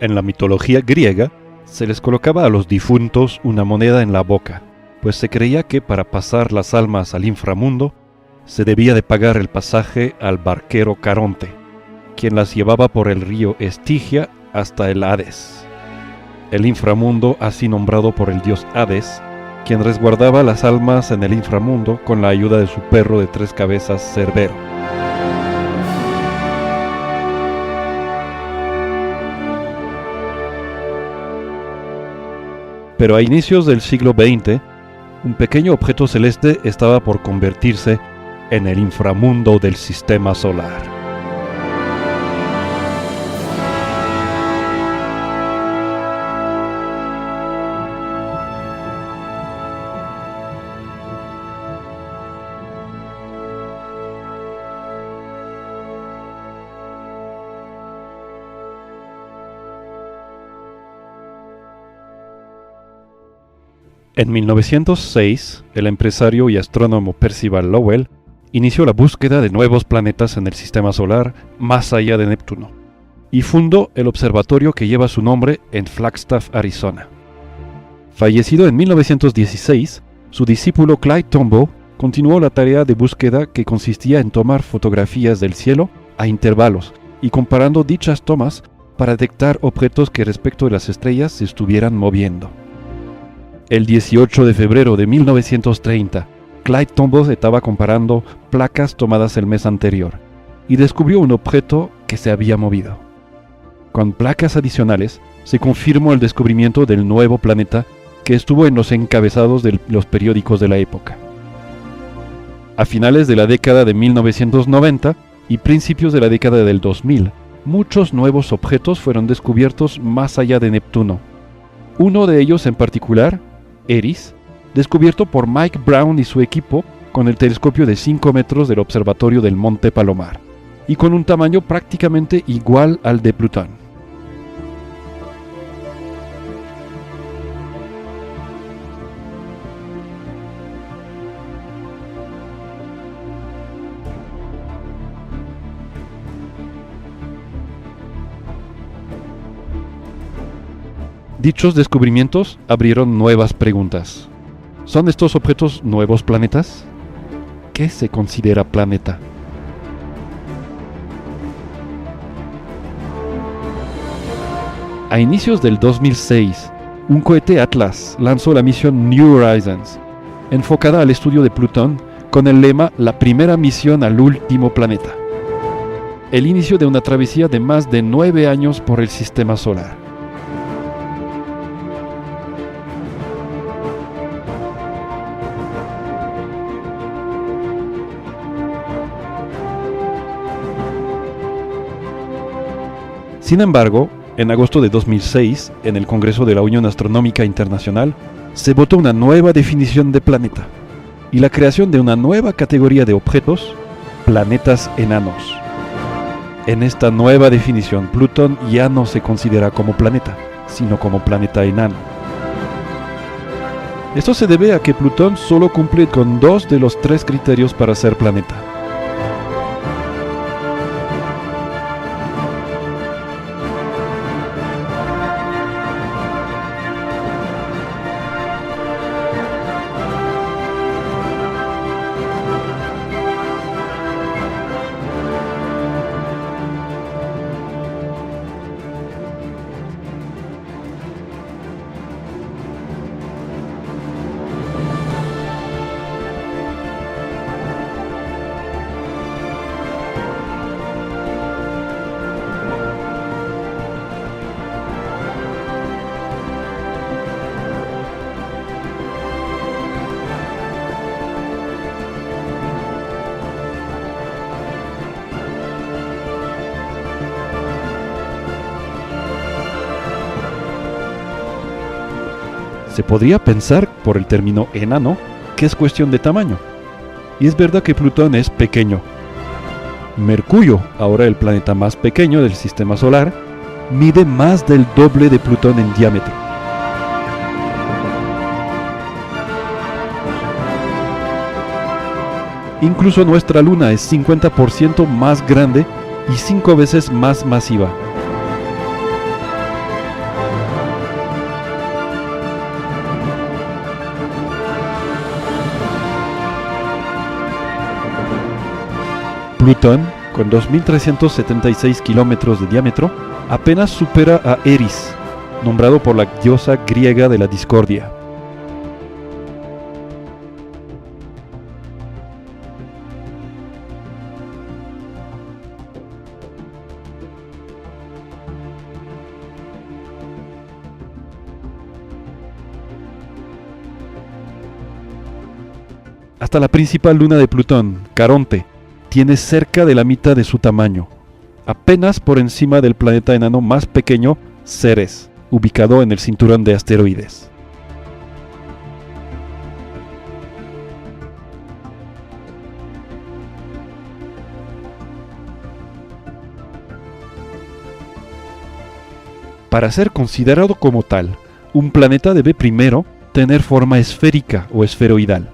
En la mitología griega, se les colocaba a los difuntos una moneda en la boca, pues se creía que para pasar las almas al inframundo, se debía de pagar el pasaje al barquero Caronte, quien las llevaba por el río Estigia hasta el Hades. El inframundo así nombrado por el dios Hades, quien resguardaba las almas en el inframundo con la ayuda de su perro de 3 cabezas Cerbero. Pero a inicios del siglo XX, un pequeño objeto celeste estaba por convertirse en el inframundo del sistema solar. En 1906, el empresario y astrónomo Percival Lowell inició la búsqueda de nuevos planetas en el sistema solar más allá de Neptuno, y fundó el observatorio que lleva su nombre en Flagstaff, Arizona. Fallecido en 1916, su discípulo Clyde Tombaugh continuó la tarea de búsqueda que consistía en tomar fotografías del cielo a intervalos y comparando dichas tomas para detectar objetos que respecto de las estrellas se estuvieran moviendo. El 18 de febrero de 1930, Clyde Tombaugh estaba comparando placas tomadas el mes anterior y descubrió un objeto que se había movido. Con placas adicionales, se confirmó el descubrimiento del nuevo planeta que estuvo en los encabezados de los periódicos de la época. A finales de la década de 1990 y principios de la década del 2000, muchos nuevos objetos fueron descubiertos más allá de Neptuno. Uno de ellos en particular, Eris, descubierto por Mike Brown y su equipo con el telescopio de 5 metros del observatorio del Monte Palomar, y con un tamaño prácticamente igual al de Plutón. Dichos descubrimientos abrieron nuevas preguntas. ¿Son estos objetos nuevos planetas? ¿Qué se considera planeta? A inicios del 2006, un cohete Atlas lanzó la misión New Horizons, enfocada al estudio de Plutón con el lema La primera misión al último planeta. El inicio de una travesía de más de 9 años por el sistema solar. Sin embargo, en agosto de 2006, en el Congreso de la Unión Astronómica Internacional, se votó una nueva definición de planeta y la creación de una nueva categoría de objetos, planetas enanos. En esta nueva definición, Plutón ya no se considera como planeta, sino como planeta enano. Esto se debe a que Plutón solo cumple con 2 de los 3 criterios para ser planeta. Se podría pensar, por el término enano, que es cuestión de tamaño. Y es verdad que Plutón es pequeño. Mercurio, ahora el planeta más pequeño del sistema solar, mide más del doble de Plutón en diámetro. Incluso nuestra Luna es 50% más grande y 5 veces más masiva. Plutón, con 2.376 kilómetros de diámetro, apenas supera a Eris, nombrado por la diosa griega de la discordia. Hasta la principal luna de Plutón, Caronte, tiene cerca de la mitad de su tamaño, apenas por encima del planeta enano más pequeño, Ceres, ubicado en el cinturón de asteroides. Para ser considerado como tal, un planeta debe primero tener forma esférica o esferoidal,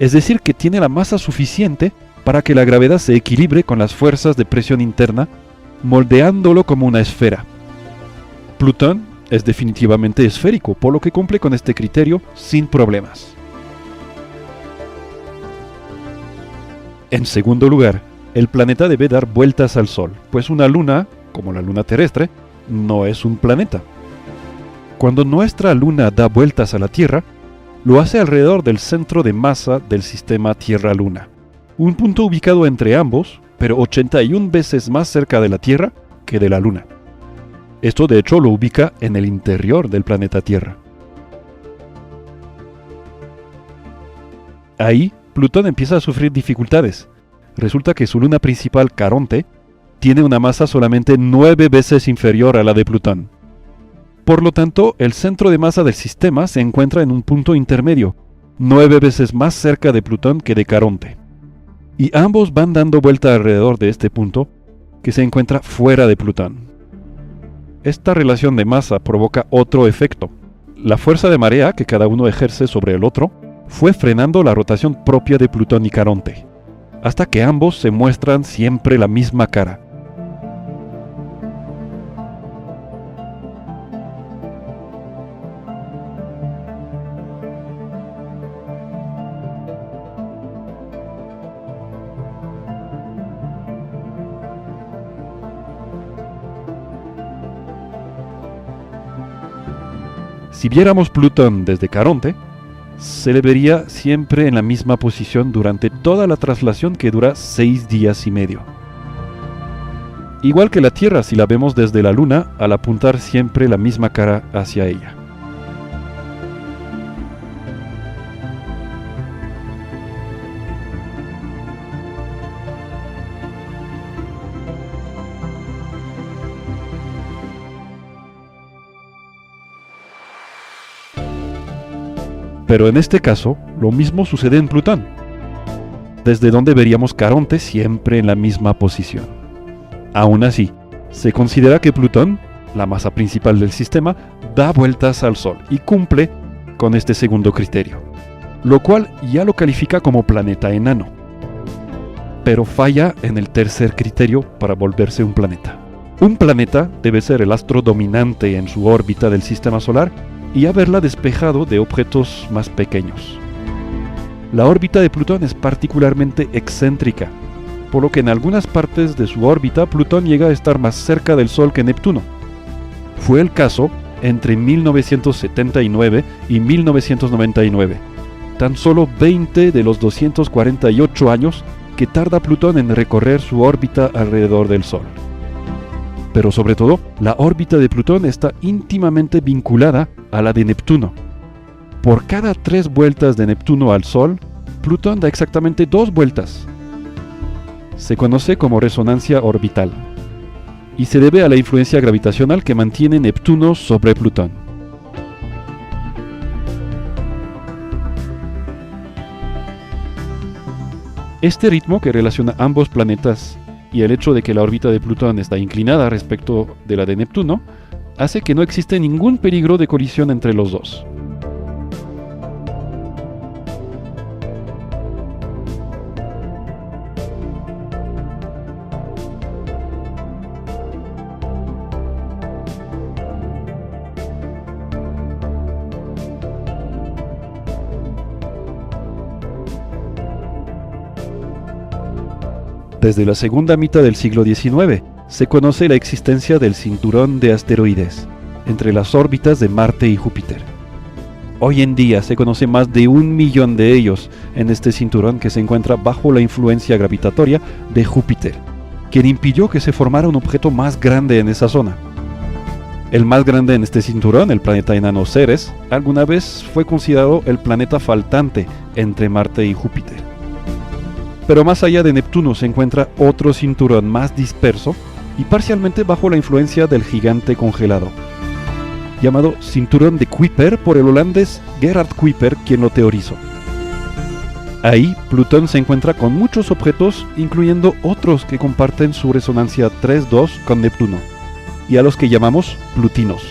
es decir, que tiene la masa suficiente para que la gravedad se equilibre con las fuerzas de presión interna, moldeándolo como una esfera. Plutón es definitivamente esférico, por lo que cumple con este criterio sin problemas. En segundo lugar, el planeta debe dar vueltas al Sol, pues una luna, como la luna terrestre, no es un planeta. Cuando nuestra luna da vueltas a la Tierra, lo hace alrededor del centro de masa del sistema Tierra-Luna, un punto ubicado entre ambos, pero 81 veces más cerca de la Tierra que de la Luna. Esto de hecho lo ubica en el interior del planeta Tierra. Ahí, Plutón empieza a sufrir dificultades. Resulta que su luna principal, Caronte, tiene una masa solamente 9 veces inferior a la de Plutón. Por lo tanto, el centro de masa del sistema se encuentra en un punto intermedio, 9 veces más cerca de Plutón que de Caronte. Y ambos van dando vuelta alrededor de este punto, que se encuentra fuera de Plutón. Esta relación de masa provoca otro efecto. La fuerza de marea que cada uno ejerce sobre el otro fue frenando la rotación propia de Plutón y Caronte, hasta que ambos se muestran siempre la misma cara. Si viéramos Plutón desde Caronte, se le vería siempre en la misma posición durante toda la traslación, que dura 6 días y medio. Igual que la Tierra si la vemos desde la Luna, al apuntar siempre la misma cara hacia ella. Pero en este caso, lo mismo sucede en Plutón, desde donde veríamos Caronte siempre en la misma posición. Aún así, se considera que Plutón, la masa principal del sistema, da vueltas al Sol y cumple con este segundo criterio, lo cual ya lo califica como planeta enano. Pero falla en el tercer criterio para volverse un planeta. Un planeta debe ser el astro dominante en su órbita del sistema solar y haberla despejado de objetos más pequeños. La órbita de Plutón es particularmente excéntrica, por lo que en algunas partes de su órbita Plutón llega a estar más cerca del Sol que Neptuno. Fue el caso entre 1979 y 1999, tan solo 20 de los 248 años que tarda Plutón en recorrer su órbita alrededor del Sol. Pero sobre todo, la órbita de Plutón está íntimamente vinculada a la de Neptuno. Por cada 3 vueltas de Neptuno al Sol, Plutón da exactamente 2 vueltas. Se conoce como resonancia orbital, y se debe a la influencia gravitacional que mantiene Neptuno sobre Plutón. Este ritmo que relaciona ambos planetas y el hecho de que la órbita de Plutón está inclinada respecto de la de Neptuno, hace que no existe ningún peligro de colisión entre los dos. Desde la segunda mitad del siglo XIX se conoce la existencia del cinturón de asteroides entre las órbitas de Marte y Júpiter. Hoy en día se conoce más de 1 millón de ellos en este cinturón que se encuentra bajo la influencia gravitatoria de Júpiter, quien impidió que se formara un objeto más grande en esa zona. El más grande en este cinturón, el planeta enano Ceres, alguna vez fue considerado el planeta faltante entre Marte y Júpiter. Pero más allá de Neptuno se encuentra otro cinturón más disperso y parcialmente bajo la influencia del gigante congelado, llamado Cinturón de Kuiper por el holandés Gerard Kuiper, quien lo teorizó. Ahí, Plutón se encuentra con muchos objetos, incluyendo otros que comparten su resonancia 3,2 con Neptuno, y a los que llamamos plutinos.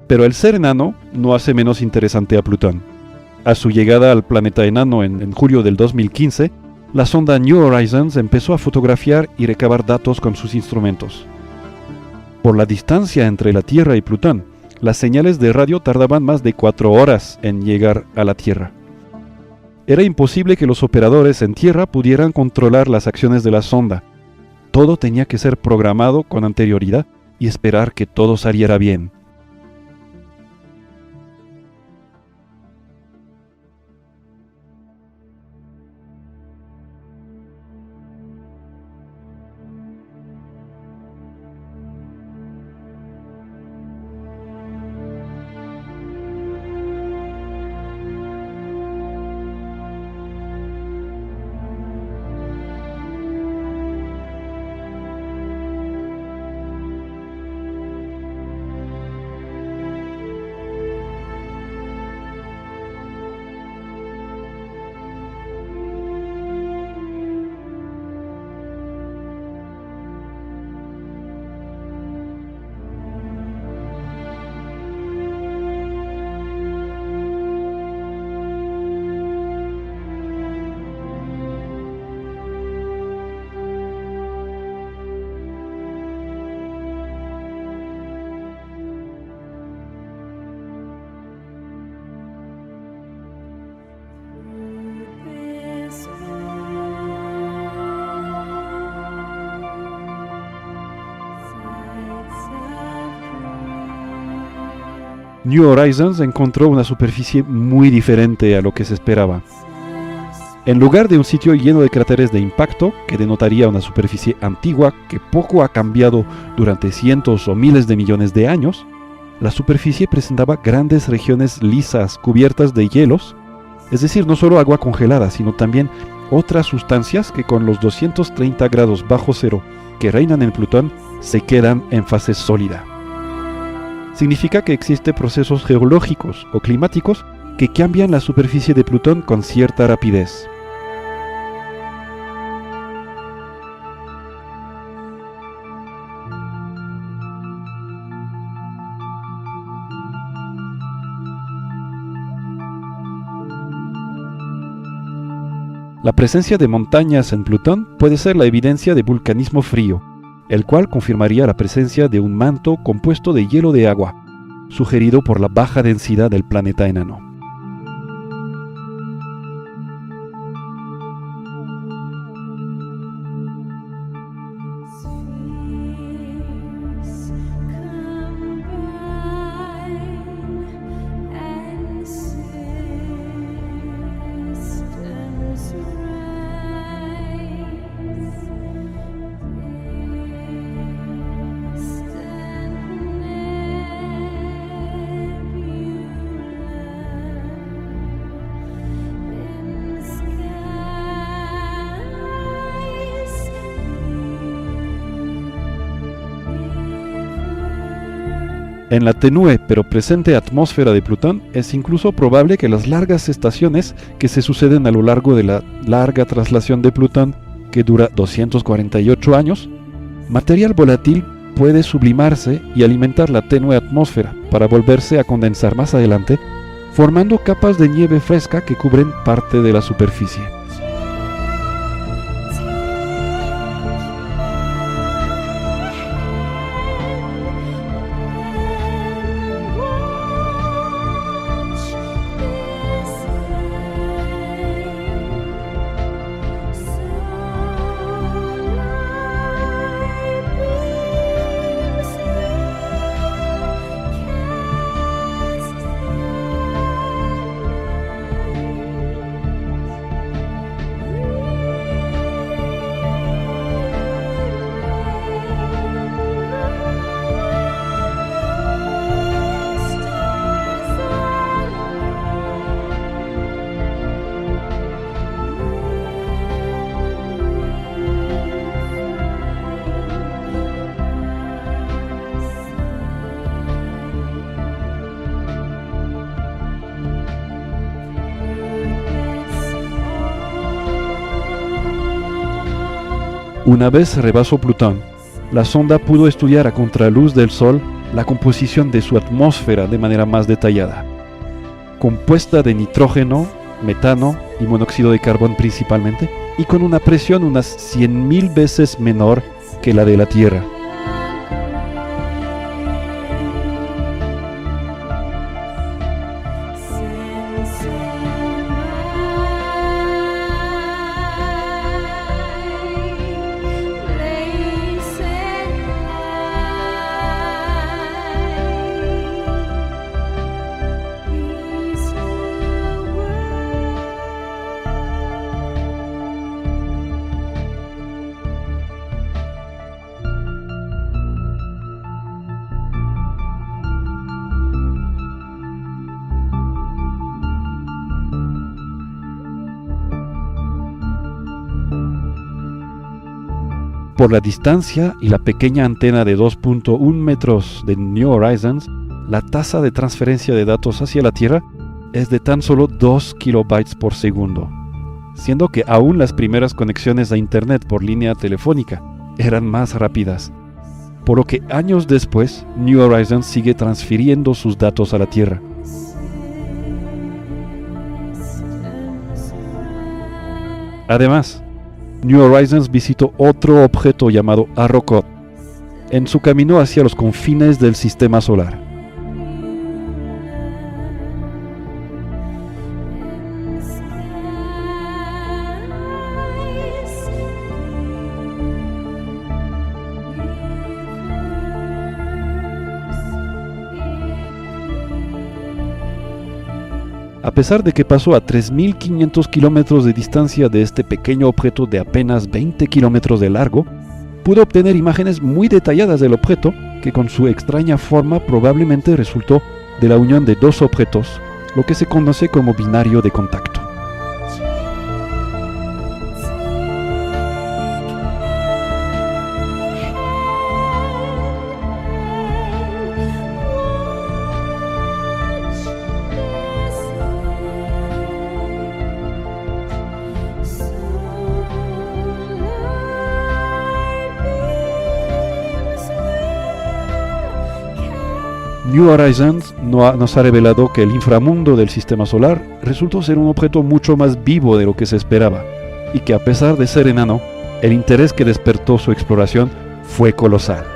Pero el ser enano no hace menos interesante a Plutón. A su llegada al planeta enano en julio del 2015, la sonda New Horizons empezó a fotografiar y recabar datos con sus instrumentos. Por la distancia entre la Tierra y Plutón, las señales de radio tardaban más de 4 horas en llegar a la Tierra. Era imposible que los operadores en Tierra pudieran controlar las acciones de la sonda. Todo tenía que ser programado con anterioridad y esperar que todo saliera bien. New Horizons encontró una superficie muy diferente a lo que se esperaba. En lugar de un sitio lleno de cráteres de impacto, que denotaría una superficie antigua que poco ha cambiado durante cientos o miles de millones de años, la superficie presentaba grandes regiones lisas cubiertas de hielos, es decir, no solo agua congelada, sino también otras sustancias que con los 230 grados bajo cero que reinan en Plutón se quedan en fase sólida. Significa que existen procesos geológicos o climáticos que cambian la superficie de Plutón con cierta rapidez. La presencia de montañas en Plutón puede ser la evidencia de vulcanismo frío, el cual confirmaría la presencia de un manto compuesto de hielo de agua, sugerido por la baja densidad del planeta enano. En la tenue pero presente atmósfera de Plutón es incluso probable que las largas estaciones que se suceden a lo largo de la larga traslación de Plutón, que dura 248 años, material volátil puede sublimarse y alimentar la tenue atmósfera para volverse a condensar más adelante, formando capas de nieve fresca que cubren parte de la superficie. Una vez rebasó Plutón, la sonda pudo estudiar a contraluz del Sol la composición de su atmósfera de manera más detallada. Compuesta de nitrógeno, metano y monóxido de carbón principalmente, y con una presión unas 100.000 veces menor que la de la Tierra. Por la distancia y la pequeña antena de 2.1 metros de New Horizons, la tasa de transferencia de datos hacia la Tierra es de tan solo 2 kilobytes por segundo, siendo que aún las primeras conexiones a Internet por línea telefónica eran más rápidas, por lo que años después New Horizons sigue transfiriendo sus datos a la Tierra. Además, New Horizons visitó otro objeto llamado Arrokoth en su camino hacia los confines del sistema solar. A pesar de que pasó a 3.500 kilómetros de distancia de este pequeño objeto de apenas 20 kilómetros de largo, pudo obtener imágenes muy detalladas del objeto que con su extraña forma probablemente resultó de la unión de dos objetos, lo que se conoce como binario de contacto. New Horizons nos ha revelado que el inframundo del sistema solar resultó ser un objeto mucho más vivo de lo que se esperaba, y que a pesar de ser enano, el interés que despertó su exploración fue colosal.